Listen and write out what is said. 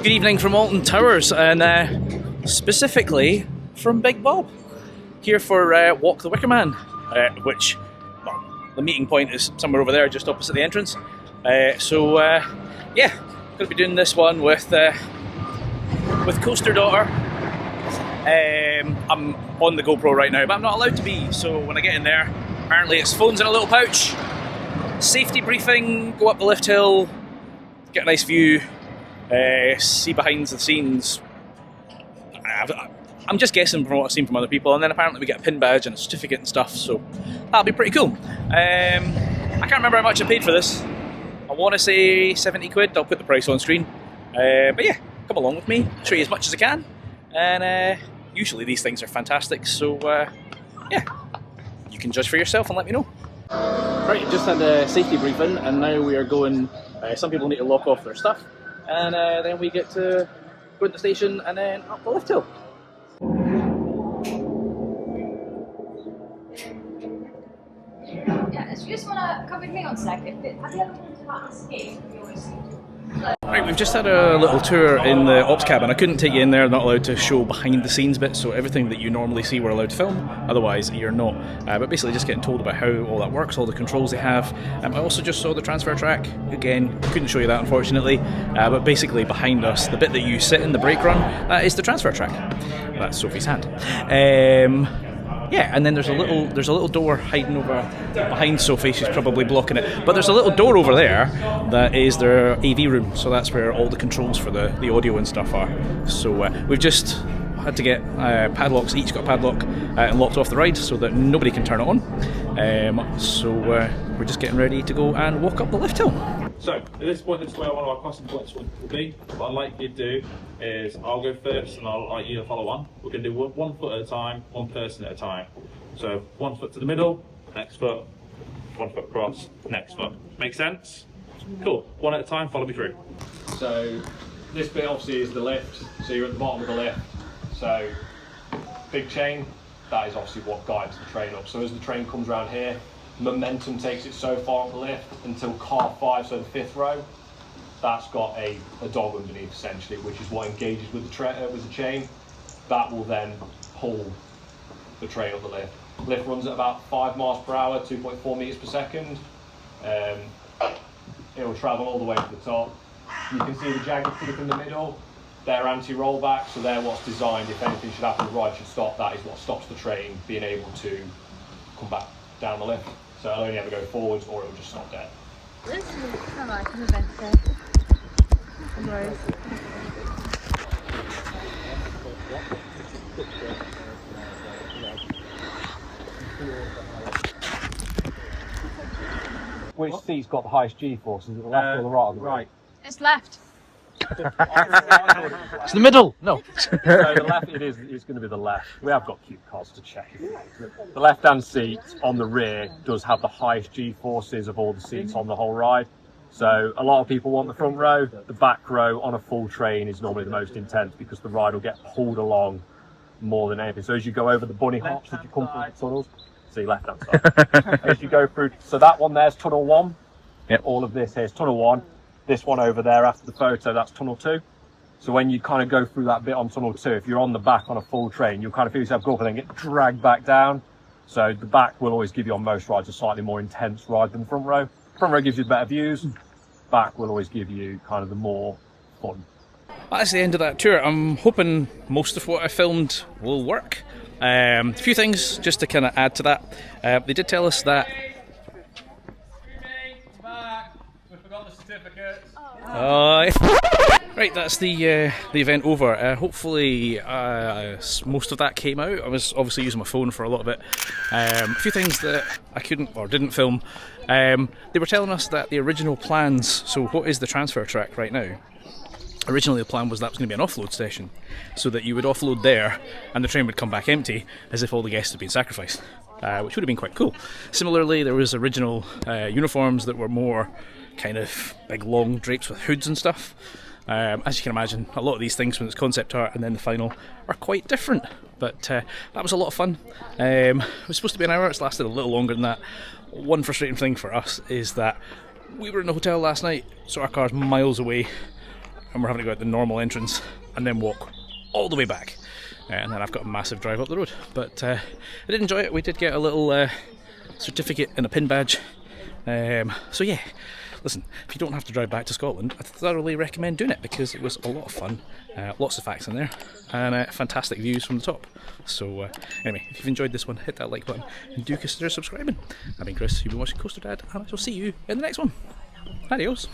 Good evening from Alton Towers, and specifically from Big Bob, here for Walk the Wicker Man, which, well, the meeting point is somewhere over there, just opposite the entrance. Yeah, going to be doing this one with Coaster Daughter. I'm on the GoPro right now, but I'm not allowed to be, so when I get in there, apparently it's phones in a little pouch, safety briefing, go up the lift hill, get a nice view, see behind the scenes. I'm just guessing from what I've seen from other people, and then apparently we get a pin badge and a certificate and stuff, so that'll be pretty cool. I can't remember how much I paid for this. I want to say 70 quid, I'll put the price on screen. But yeah, come along with me, show you as much as I can, and usually these things are fantastic, so yeah, you can judge for yourself and let me know. Right, just had a safety briefing, and now we are going, some people need to lock off their stuff, and then we get to go to the station and then up the lift hill. Yeah, so you just want to come with me on a sec. Have you ever been to that escape? Right, we've just had a little tour in the ops cabin. I couldn't take you in there, not allowed to show behind the scenes bits, so everything that you normally see we're allowed to film, otherwise you're not. But basically just getting told about how all that works, all the controls they have. I also just saw the transfer track. Again, couldn't show you that unfortunately, but basically behind us, the bit that you sit in, the brake run, is the transfer track. That's Sophie's hand. Yeah, and then there's a little door hiding over behind Sophie. She's probably blocking it. But there's a little door over there that is their AV room, so that's where all the controls for the audio and stuff are. So we've just had to get padlocks. Each got a padlock and locked off the ride so that nobody can turn it on. So we're just getting ready to go and walk up the lift hill. So, at this point, this is where one of our crossing points will be. What I'd like you to do is, I'll go first and I'll like you to follow on. We're going to do one foot at a time, one person at a time. So, 1 foot to the middle, next foot, 1 foot across, next foot. Make sense? Cool. One at a time, follow me through. So, this bit obviously is the lift, so you're at the bottom of the lift. So, big chain, that is obviously what guides the train up. So as the train comes around here, momentum takes it so far up the lift until car 5, so the 5th row, that's got a dog underneath essentially, which is what engages with the chain. That will then pull the train up the lift. Lift runs at about 5 miles per hour, 2.4 meters per second. It will travel all the way to the top. You can see the jagged teeth in the middle. They're anti-rollback, so they're what's designed, if anything should happen, the ride should stop. That is what stops the train being able to come back down the lift. So it'll only ever go forwards or it'll just stop dead. This is kind of like an adventure. Otherwise. Which seat's got the highest G-force? Is it the left or the right? Right. It's left. It's the middle! No. So the left, it's going to be the left. We have got cue cards to check. The left-hand seat on the rear does have the highest G-forces of all the seats on the whole ride. So a lot of people want the front row. The back row on a full train is normally the most intense because the ride will get pulled along more than anything. So as you go over the bunny hops, as you come through the tunnels, see left-hand side. As you go through, so that one there's tunnel 1. Yep. All of this here's tunnel 1. This one over there after the photo, that's tunnel 2. So when you kind of go through that bit on tunnel 2, if you're on the back on a full train, you'll kind of feel yourself go up and then get dragged back down. So the back will always give you on most rides a slightly more intense ride than the front row. Front row gives you the better views. Back will always give you kind of the more fun. That's the end of that tour. I'm hoping most of what I filmed will work. A few things just to kind of add to that. They did tell us that. We forgot the certificates. Right, that's the event over. Hopefully most of that came out. I was obviously using my phone for a lot of it. A few things that I couldn't or didn't film. They were telling us that the original plans, so what is the transfer track right now? Originally the plan was that was going to be an offload station, so that you would offload there and the train would come back empty as if all the guests had been sacrificed, which would have been quite cool. Similarly, there was original uniforms that were more kind of big long drapes with hoods and stuff. As you can imagine, a lot of these things when it's concept art and then the final are quite different, but that was a lot of fun. It was supposed to be an hour, it's lasted a little longer than that. One frustrating thing for us is that we were in a hotel last night, so our car's miles away. and we're having to go out the normal entrance and then walk all the way back. And then I've got a massive drive up the road. But I did enjoy it. We did get a little certificate and a pin badge. So yeah, listen, if you don't have to drive back to Scotland, I thoroughly recommend doing it because it was a lot of fun. Lots of facts in there and fantastic views from the top. So anyway, if you've enjoyed this one, hit that like button and do consider subscribing. I've been Chris, you've been watching Coaster Dad, and I shall see you in the next one. Adios.